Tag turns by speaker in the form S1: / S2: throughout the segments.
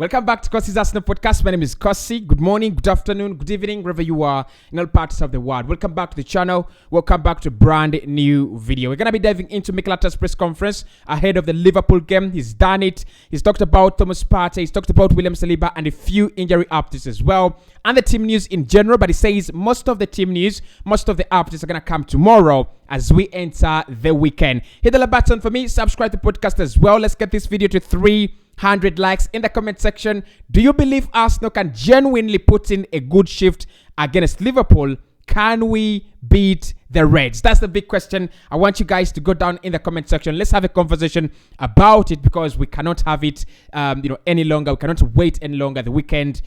S1: Welcome back to Kossi's Arsenal podcast. My name is Kossi. Good morning, good afternoon, good evening, wherever you are in all parts of the world. Welcome back to the channel. Welcome back to a brand new video. We're going to be diving into Mikel's press conference ahead of the Liverpool game. He's done it. He's talked about Thomas Partey. He's talked about William Saliba and a few injury updates as well. And the team news in general. But he says most of the team news, most of the updates are going to come tomorrow as we enter the weekend. Hit the like button for me. Subscribe to the podcast as well. Let's get this video to 300 likes in the comment section. Do you believe Arsenal can genuinely put in a good shift against Liverpool? Can we beat the Reds? That's the big question. I want you guys to go down in the comment section. Let's have a conversation about it because we cannot have it any longer. We cannot wait any longer. The weekend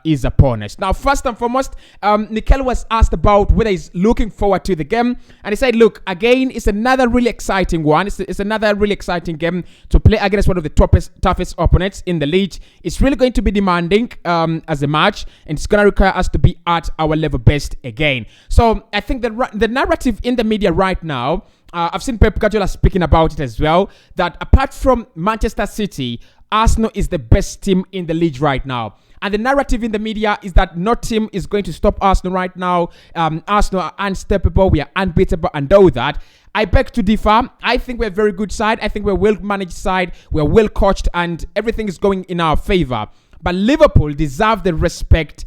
S1: is upon us. Now, first and foremost, Mikel was asked about whether he's looking forward to the game. And he said, look, again, it's another really exciting one. It's another really exciting game to play against one of the toughest opponents in the league. It's really going to be demanding as a match. And it's going to require us to be at our level best again. So I think the narrative in the media right now, I've seen Pep Guardiola speaking about it as well, that apart from Manchester City, Arsenal is the best team in the league right now. And the narrative in the media is that no team is going to stop Arsenal right now. Arsenal are unstoppable. We are unbeatable and all that. I beg to differ. I think we're a very good side. I think we're a well-managed side. We're well coached and everything is going in our favor. But Liverpool deserve the respect,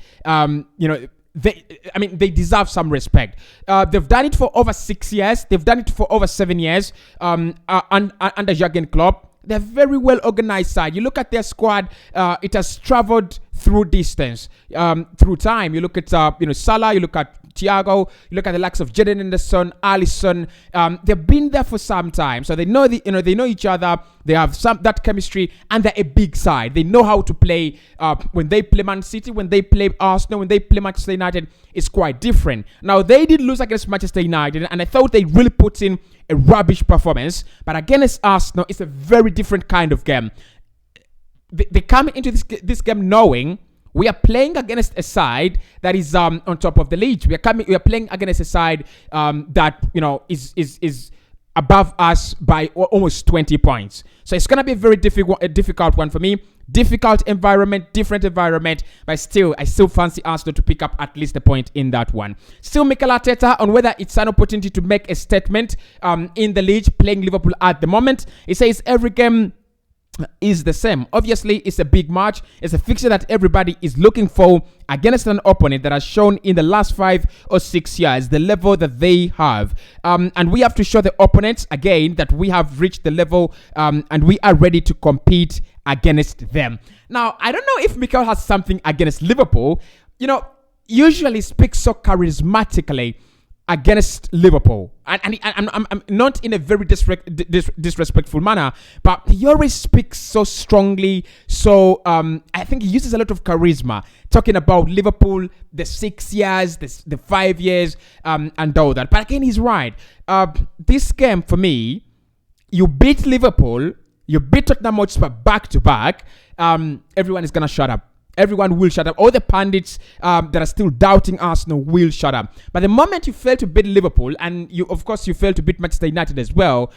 S1: they deserve some respect. They've done it for over 6 years. They've done it for over 7 years under Jurgen Klopp. They're very well organized side. You look at their squad, it has traveled through distance, through time. You look at Salah, you look at Thiago, you look at the likes of Jadon Henderson, Alisson. They've been there for some time, so they know they know each other. They have that chemistry, and they're a big side. They know how to play. When they play Man City, when they play Arsenal, when they play Manchester United, it's quite different. Now they did lose against Manchester United, and I thought they really put in a rubbish performance. But against Arsenal, it's a very different kind of game. They come into this game knowing we are playing against a side that is on top of the league. We are playing against a side that is above us by almost 20 points. So it's gonna be a very difficult one for me. Difficult environment, different environment, but still, I still fancy Arsenal to pick up at least a point in that one. Still, Mikel Arteta on whether it's an opportunity to make a statement in the league, playing Liverpool at the moment. He says every game is the same. Obviously, it's a big match. It's a fixture that everybody is looking for against an opponent that has shown in the last 5 or 6 years the level that they have. And we have to show the opponents again that we have reached the level and we are ready to compete against them. Now, I don't know if Mikel has something against Liverpool. Usually speaks so charismatically against Liverpool, and I'm not in a very disrespectful manner, but he always speaks so strongly. So I think he uses a lot of charisma, talking about Liverpool, the 6 years, the 5 years, and all that. But again, he's right. This game for me, you beat Liverpool, you beat Tottenham Hotspur back to back. Everyone is gonna shut up. Everyone will shut up. All the pundits that are still doubting Arsenal will shut up. But the moment you fail to beat Liverpool, and you fail to beat Manchester United as well,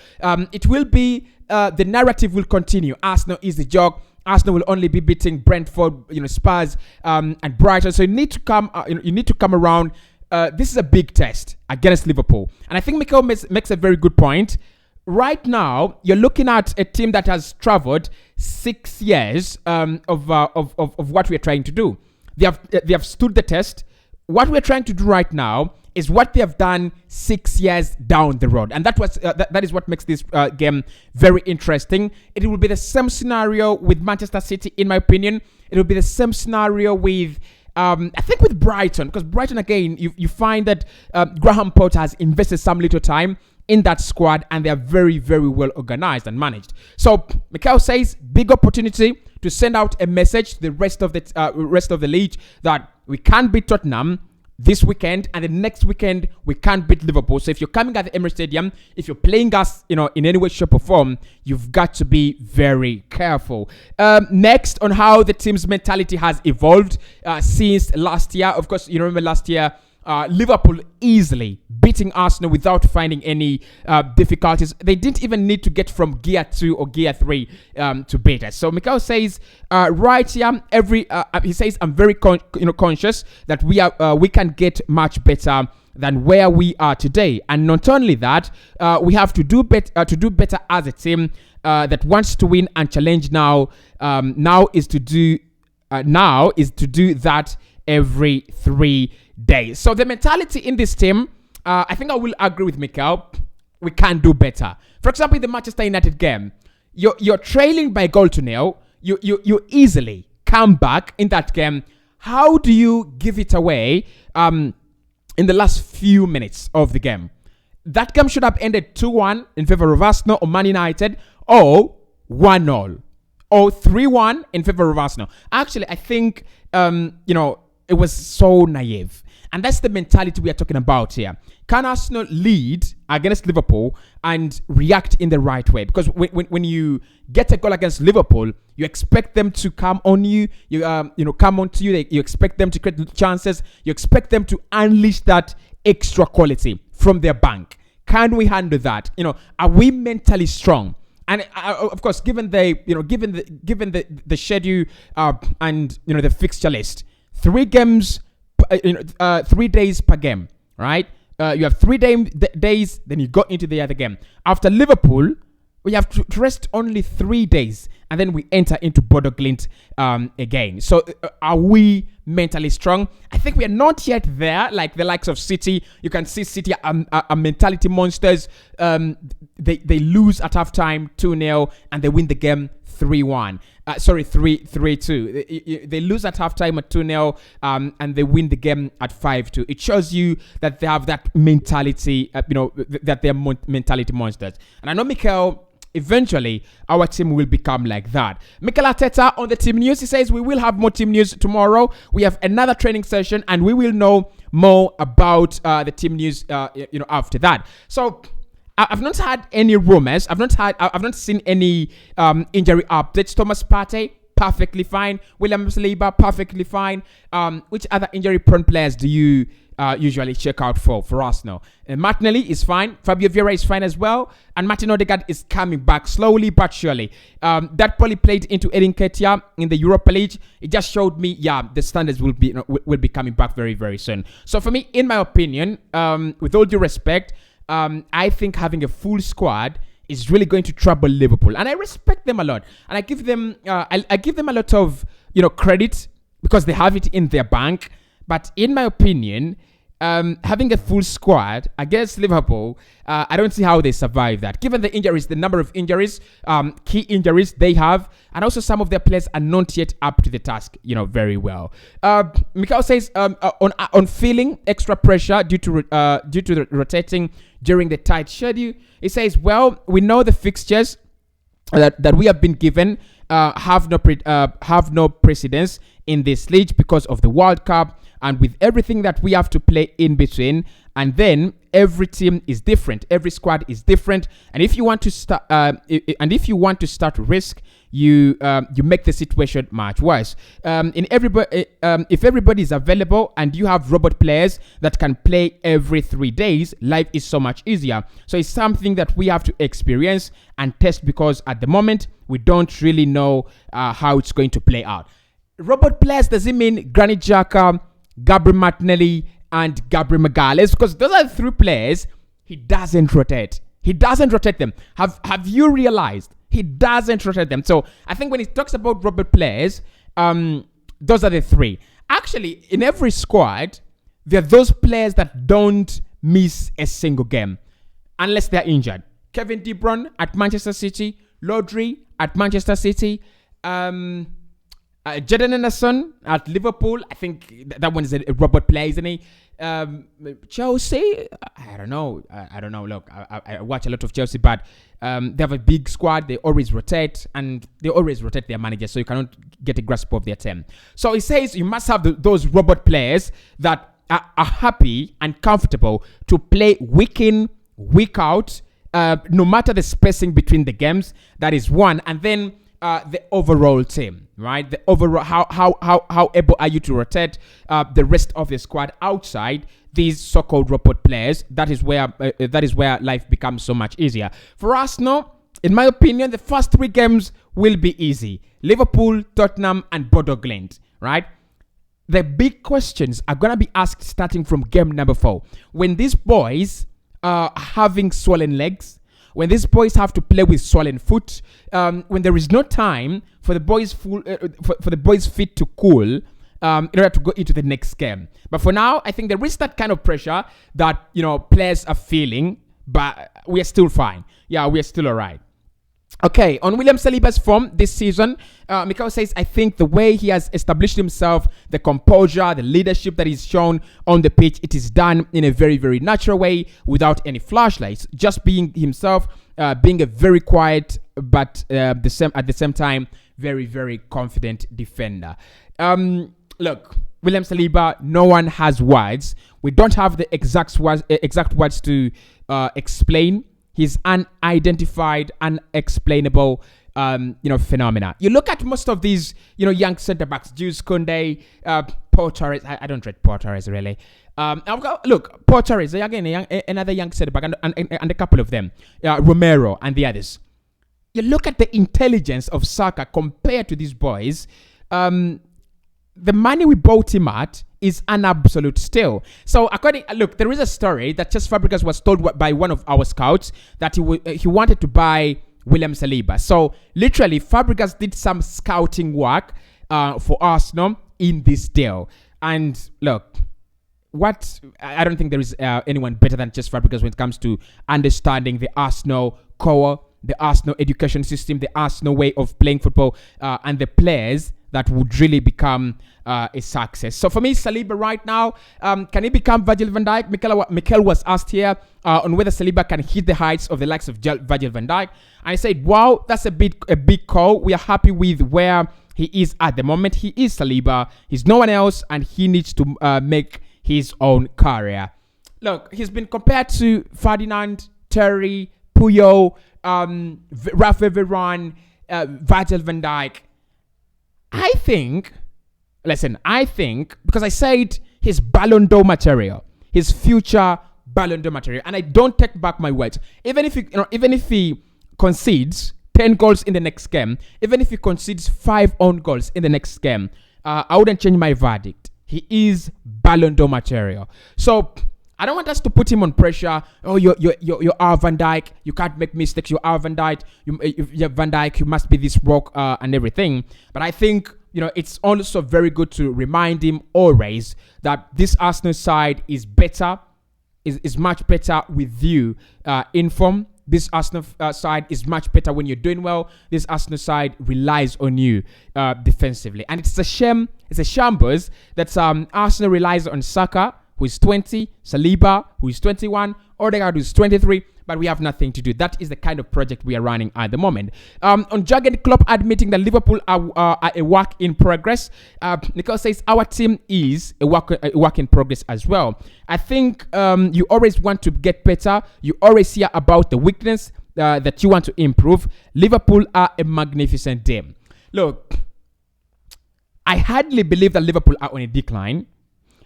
S1: it will be the narrative will continue. Arsenal is the joke. Arsenal will only be beating Brentford, Spurs, and Brighton. So you need to come. You need to come around. This is a big test against Liverpool, and I think Mikel makes a very good point. Right now, you're looking at a team that has traveled 6 years of what we're trying to do. They have stood the test. What we're trying to do right now is what they have done 6 years down the road, and that is what makes this game very interesting. It will be the same scenario with Manchester City, in my opinion. It will be the same scenario with. I think with Brighton, because Brighton again, you find that Graham Potter has invested some little time in that squad, and they are very, very well organized and managed. So Mikel says big opportunity to send out a message to the rest of the league that we can't beat Tottenham this weekend, and the next weekend we can't beat Liverpool. So if you're coming at the Emery Stadium, if you're playing us, in any way, shape, or form, you've got to be very careful. Next, on how the team's mentality has evolved since last year. Of course, you remember last year. Liverpool easily beating Arsenal without finding any difficulties. They didn't even need to get from gear 2 or gear 3 to beat us. So Mikel says right here, he says I'm very conscious that we can get much better than where we are today, and not only that, we have to do better as a team that wants to win and challenge now. Now is to do that every 3 days. So the mentality in this team, I think I will agree with Mikel. We can do better. For example, in the Manchester United game, you're trailing by 1-0. You easily come back in that game. How do you give it away in the last few minutes of the game? That game should have ended 2-1 in favor of Arsenal or Man United, or 1-0 or 3-1 in favor of Arsenal. Actually, I think it was so naive. And that's the mentality we are talking about here. Can Arsenal lead against Liverpool and react in the right way? Because when you get a goal against Liverpool, you expect them to come on you. Come onto you. You expect them to create chances. You expect them to unleash that extra quality from their bank. Can we handle that? Are we mentally strong? And of course, given the schedule and the fixture list, 3 games. 3 days per game, right? You have 3 days, then you go into the other game. After Liverpool, we have to rest only 3 days, and then we enter into Bodo Glimt again. So are we mentally strong? I think we are not yet there, like the likes of City. You can see City are mentality monsters. They lose at halftime 2-0, and they win the game 3-1. 3-2. They lose at halftime at 2-0, and they win the game at 5-2. It shows you that they have that mentality, that they're mentality monsters. And I know Mikel, eventually our team will become like that. Mikel Arteta on the team news, he says we will have more team news tomorrow. We have another training session, and we will know more about the team news after that. So I've not had any rumors. I've not seen any injury updates. Thomas Partey, perfectly fine. William Saliba, perfectly fine. Which other injury-prone players do you usually check out for Arsenal? Martinelli is fine. Fabio Vieira is fine as well. And Martin Odegaard is coming back slowly but surely. That probably played into Edin Ketia in the Europa League. It just showed me, the standards will be coming back very, very soon. So for me, in my opinion, with all due respect, I think having a full squad is really going to trouble Liverpool, and I respect them a lot, and I give them a lot of credit because they have it in their bank. But in my opinion, having a full squad against Liverpool, I don't see how they survive that. Given the injuries, the number of injuries, key injuries they have, and also some of their players are not yet up to the task, very well. Mikel says on feeling extra pressure due to the rotating during the tight schedule. He says, well, we know the fixtures that we have been given have no precedence in this league because of the World Cup, and with everything that we have to play in between, and then every team is different, every squad is different, and if you want to start risk, you make the situation much worse. If everybody is available and you have robot players that can play every 3 days, life is so much easier. So it's something that we have to experience and test, because at the moment we don't really know how it's going to play out. Robot players, does it mean Granit Xhaka, Gabriel Martinelli, and Gabriel Magalhaes? Because those are the 3 players he doesn't rotate. He doesn't rotate them. Have you realized? He doesn't rotate them. So I think when he talks about robot players, those are the 3. Actually, in every squad, there are those players that don't miss a single game unless they're injured. Kevin De Bruyne at Manchester City, Rodri at Manchester City, Jadon Henderson at Liverpool. I think that one is a robot player, isn't he? Chelsea, I don't know. Look, I watch a lot of Chelsea, but they have a big squad. They always rotate, and they always rotate their managers, so you cannot get a grasp of their team. So he says you must have those robot players that are happy and comfortable to play week in, week out, no matter the spacing between the games. That is one. And then the overall team, right? The overall how able are you to rotate the rest of the squad outside these so-called robot players? That is where life becomes so much easier for us. No, in my opinion, the first 3 games will be easy: Liverpool, Tottenham, and Bodo Glimt, right? The big questions are gonna be asked starting from game number 4, when these boys are having swollen legs, when these boys have to play with swollen foot, when there is no time for the boys for the boys' feet to cool in order to go into the next game. But for now, I think there is that kind of pressure that players are feeling, but we are still fine. Yeah, we are still alright. Okay, on William Saliba's form this season, Mikel says, I think the way he has established himself, the composure, the leadership that he's shown on the pitch, it is done in a very, very natural way without any flashlights. Just being himself, being a very quiet, but at the same time, very, very confident defender. Look, William Saliba, no one has words. We don't have the exact words to explain his unidentified, unexplainable, phenomena. You look at most of these, young centre backs, Jules Koundé, Paul Torres. I don't rate Paul Torres really. Look, Paul Torres again, another young centre back, and a couple of them, Romero and the others. You look at the intelligence of Saka compared to these boys. The money we bought him at is an absolute steal. So there is a story that Cesc Fabregas was told by one of our scouts that he wanted to buy William Saliba. So literally, Fabregas did some scouting work for Arsenal in this deal. And look, I don't think there is anyone better than Cesc Fabregas when it comes to understanding the Arsenal core, the Arsenal education system, the Arsenal way of playing football, and the players that would really become a success. So for me, Saliba right now, can he become Virgil van Dijk? Mikel was asked here on whether Saliba can hit the heights of the likes of Virgil van Dijk. I said, wow, that's a big call. We are happy with where he is at the moment. He is Saliba. He's no one else, and he needs to make his own career. Look, he's been compared to Ferdinand, Terry, Puyol, Rafa Varane, Virgil van Dijk. I think, because I said his Ballon d'Or material, his future Ballon d'Or material, and I don't take back my words. Even if he concedes 10 goals in the next game, even if he concedes 5 own goals in the next game, I wouldn't change my verdict. He is Ballon d'Or material. So I don't want us to put him on pressure. Oh, you're Van Dijk. You can't make mistakes. You're Van Dijk. You're Van Dijk. You must be this rock and everything. But I think it's also very good to remind him always that this Arsenal side is better, is much better with you in form. This Arsenal side is much better when you're doing well. This Arsenal side relies on you defensively, and it's a shame. It's a shambles that Arsenal relies on Saka, who is 20, Saliba, who is 21, Odegaard, who is 23, but we have nothing to do. That is the kind of project we are running at the moment. On Jurgen Klopp admitting that Liverpool are a work in progress, Mikel says our team is a work in progress as well. I think you always want to get better. You always hear about the weakness that you want to improve. Liverpool are a magnificent team. Look, I hardly believe that Liverpool are on a decline.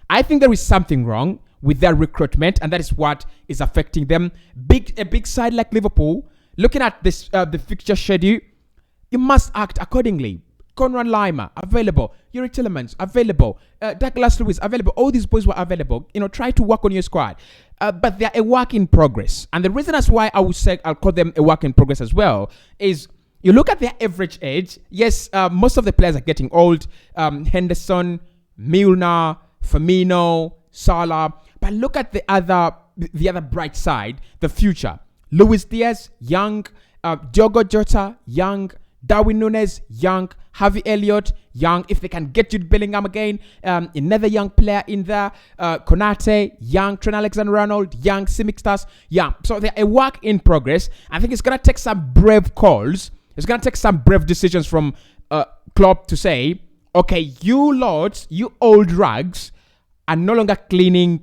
S1: I think there is something wrong with their recruitment, and that is what is affecting them. A big side like Liverpool, looking at this the fixture schedule, you must act accordingly. Conrad Lima available, Yuri Tillemans available, Douglas Lewis available. All these boys were available. Try to work on your squad, but they're a work in progress. And the reason that's why I would say I'll call them a work in progress as well is you look at their average age. Yes, most of the players are getting old. Henderson, Milner, Firmino, Salah, but look at the other bright side, the future. Luis Diaz, young. Diogo Jota, young. Darwin Núñez, young. Harvey Elliott, young. If they can get Jude Bellingham again, another young player in there. Konate, young. Trent Alexander-Arnold, young. Simic-Stars, young. So they're a work in progress. I think it's going to take some brave calls. It's going to take some brave decisions from Klopp to say, okay, you lords, you old rags, are no longer clean.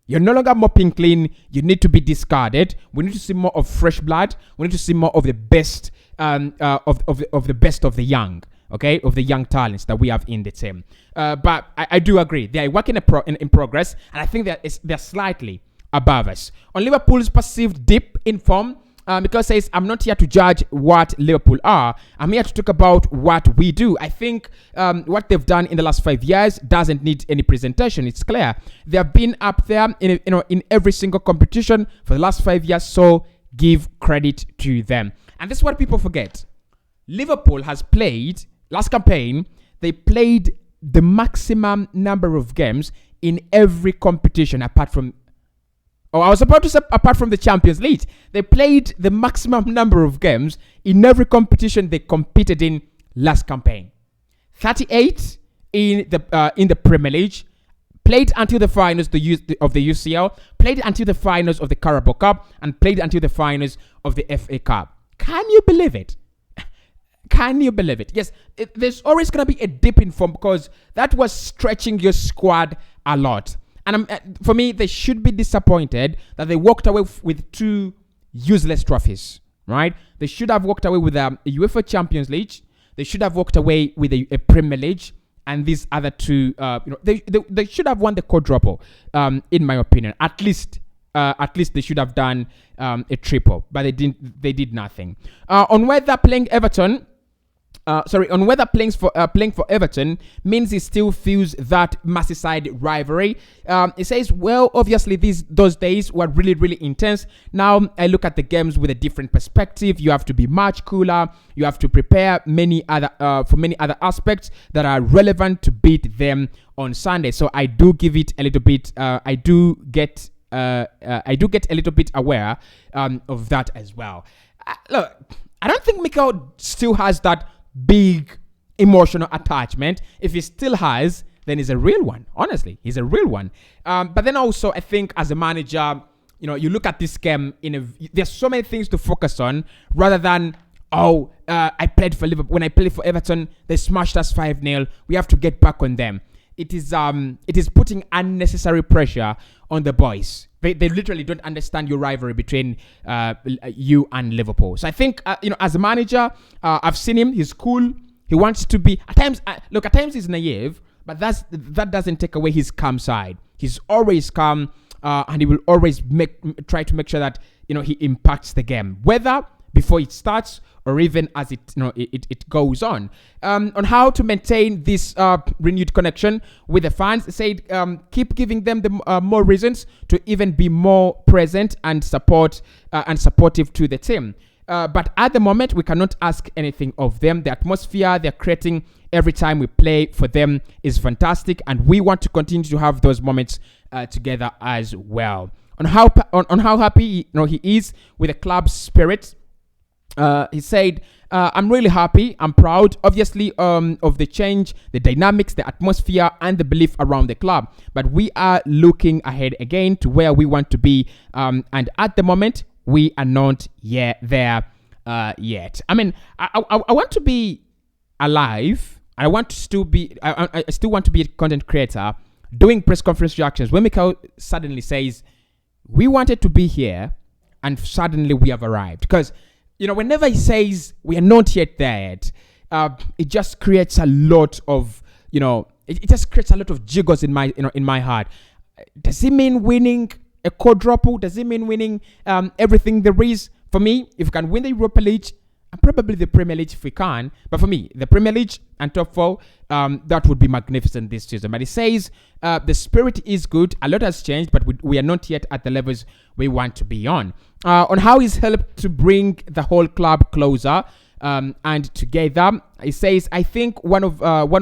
S1: You're no longer mopping clean. You need to be discarded. We need to see more of fresh blood. We need to see more of the best of the best of the young. Okay, of the young talents that we have in the team. But I do agree. They are working in progress, and I think they're slightly above us. On Liverpool's perceived dip in form, Mikel says, I'm not here to judge what Liverpool are. I'm here to talk about what we do. I think what they've done in the last 5 years doesn't need any presentation. It's clear. They have been up there in every single competition for the last 5 years, so give credit to them. And this is what people forget. Liverpool has played, last campaign, they played the maximum number of games in every competition apart from the Champions League. They played the maximum number of games in every competition they competed in last campaign. 38 in the Premier League, played until the finals of the UCL, played until the finals of the Carabao Cup, and played until the finals of the FA Cup. Can you believe it? Can you believe it? Yes, there's always going to be a dip in form because that was stretching your squad a lot. And for me, they should be disappointed that they walked away with 2 useless trophies, right? They should have walked away with a UEFA Champions League. They should have walked away with a Premier League. And these other 2, they should have won the quadruple, in my opinion. At least they should have done a triple, but they didn't. They did nothing. On whether playing for Everton means he still feels that Merseyside rivalry. He says, well, obviously those days were really, really intense. Now I look at the games with a different perspective. You have to be much cooler. You have to prepare for many other aspects that are relevant to beat them on Sunday. So I do give it a little bit. I do get a little bit aware of that as well. Look, I don't think Mikel still has that big emotional attachment. If he still has, then he's a real one. Honestly, he's a real one. But then also, I think as a manager, you look at this game there's so many things to focus on rather than I played for Liverpool. When I played for Everton, they smashed us 5-0. We have to get back on them. It is putting unnecessary pressure on the boys. They literally don't understand your rivalry between you and Liverpool. So I think, as a manager, I've seen him. He's cool. He wants to be, at times he's naive, but that doesn't take away his calm side. He's always calm, and he will always try to make sure that, he impacts the game, whether before it starts or even as it goes on. On how to maintain this renewed connection with the fans, they said keep giving them the more reasons to even be more present and supportive to the team. But at the moment, we cannot ask anything of them. The atmosphere they're creating every time we play for them is fantastic, and we want to continue to have those moments together as well. On how happy he is with the club's spirit. He said, I'm really happy. I'm proud, obviously, of the change, the dynamics, the atmosphere, and the belief around the club. But we are looking ahead again to where we want to be. And at the moment, we are not there yet. I mean, I want to be alive. I still want to be a content creator doing press conference reactions. When Mikel suddenly says, we wanted to be here, and suddenly we have arrived. Because whenever he says we are not yet there yet, it just creates a lot of, it just creates a lot of jiggles in my heart. Does it mean winning a quadruple? Does it mean winning everything there is? For me, if we can win the Europa League, and probably the Premier League if we can, but for me, the Premier League and top 4, that would be magnificent this season. But he says the spirit is good. A lot has changed, but we are not yet at the levels we want to be on. On how he's helped to bring the whole club closer and together, he says, I think one of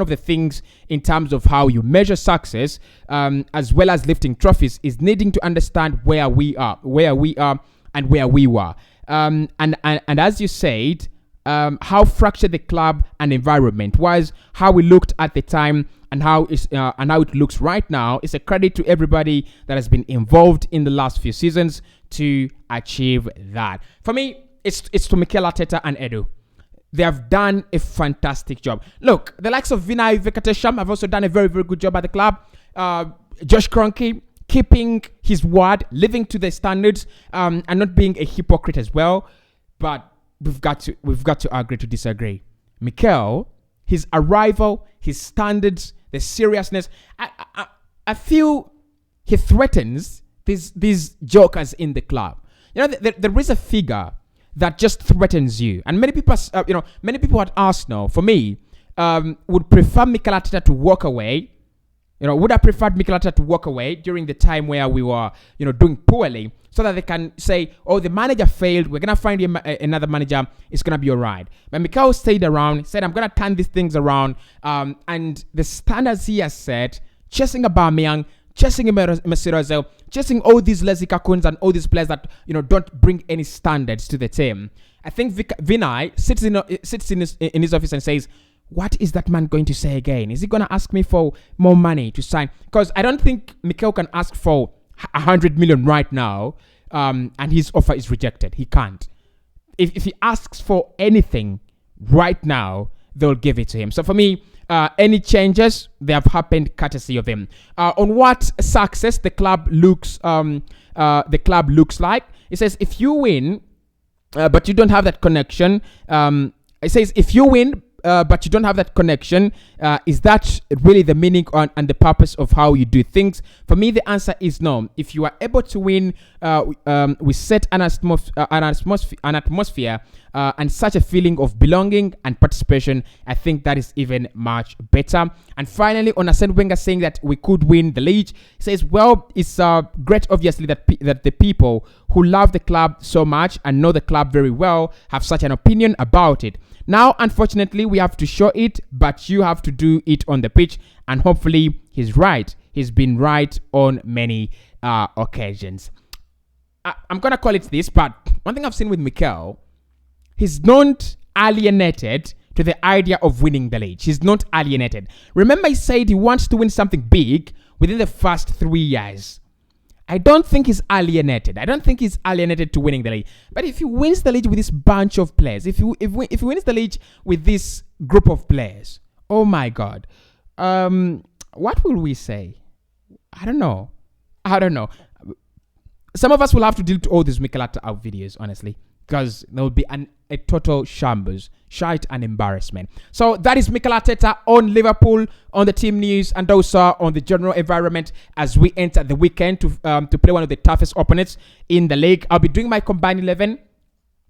S1: the things in terms of how you measure success, as well as lifting trophies, is needing to understand where we are, and where we were. And as you said, how fractured the club and environment was, how we looked at the time, and how it looks right now. It's a credit to everybody that has been involved in the last few seasons to achieve that. For me, it's to Mikel Arteta and Edu. They have done a fantastic job. Look, the likes of Unai have also done a very, very good job at the club. Josh Kroenke keeping his word, living to the standards, and not being a hypocrite as well. But we've got to agree to disagree. Mikel, his arrival, his standards, the seriousness, I feel he threatens these jokers in the club. There is a figure that just threatens you, and many people, many people at Arsenal, for me, would prefer Mikel Arteta to walk away. Would have preferred Mikel Arteta to walk away during the time where we were, doing poorly, so that they can say, "Oh, the manager failed. We're gonna find another manager. It's gonna be alright." But Mikel stayed around, said, "I'm gonna turn these things around." And the standards he has set, chasing Aubameyang, chasing Mesut Ozil, chasing all these lazy cocoons and all these players that don't bring any standards to the team. I think Vinay sits in his office and says, "What is that man going to say again? Is he going to ask me for more money to sign?" Because I don't think Mikel can ask for 100 million right now, and his offer is rejected. He can't. If he asks for anything right now, they'll give it to him. So for me, any changes, they have happened courtesy of him. On what success the club looks like, it says if you win, but you don't have that connection. It says if you win, but you don't have that connection, is that really the meaning and the purpose of how you do things? For me, the answer is no. If you are able to win, we set an atmosphere and such a feeling of belonging and participation. I think that is even much better. And finally, on Arsene Wenger saying that we could win the league, he says, well, it's great, obviously, that the people who love the club so much and know the club very well have such an opinion about it. Now, unfortunately, we have to show it, but you have to do it on the pitch. And hopefully, he's right. He's been right on many occasions. I'm going to call it this, but one thing I've seen with Mikel, he's not alienated to the idea of winning the league. He's not alienated. Remember, he said he wants to win something big within the first 3 years. I don't think he's alienated. I don't think he's alienated to winning the league. But if he wins the league with this bunch of players, if he wins the league with this group of players, oh my God, what will we say? I don't know. Some of us will have to deal to all these Mikel Arteta videos, honestly, because there will be a total shambles, shite and embarrassment. So that is Mikel Arteta on Liverpool, on the team news, and also on the general environment as we enter the weekend to play one of the toughest opponents in the league. I'll be doing my combined 11.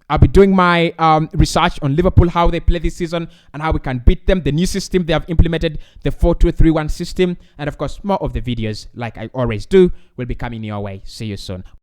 S1: I'll be doing my research on Liverpool, how they play this season and how we can beat them. The new system they have implemented, the 4-2-3-1 system. And of course, more of the videos, like I always do, will be coming your way. See you soon.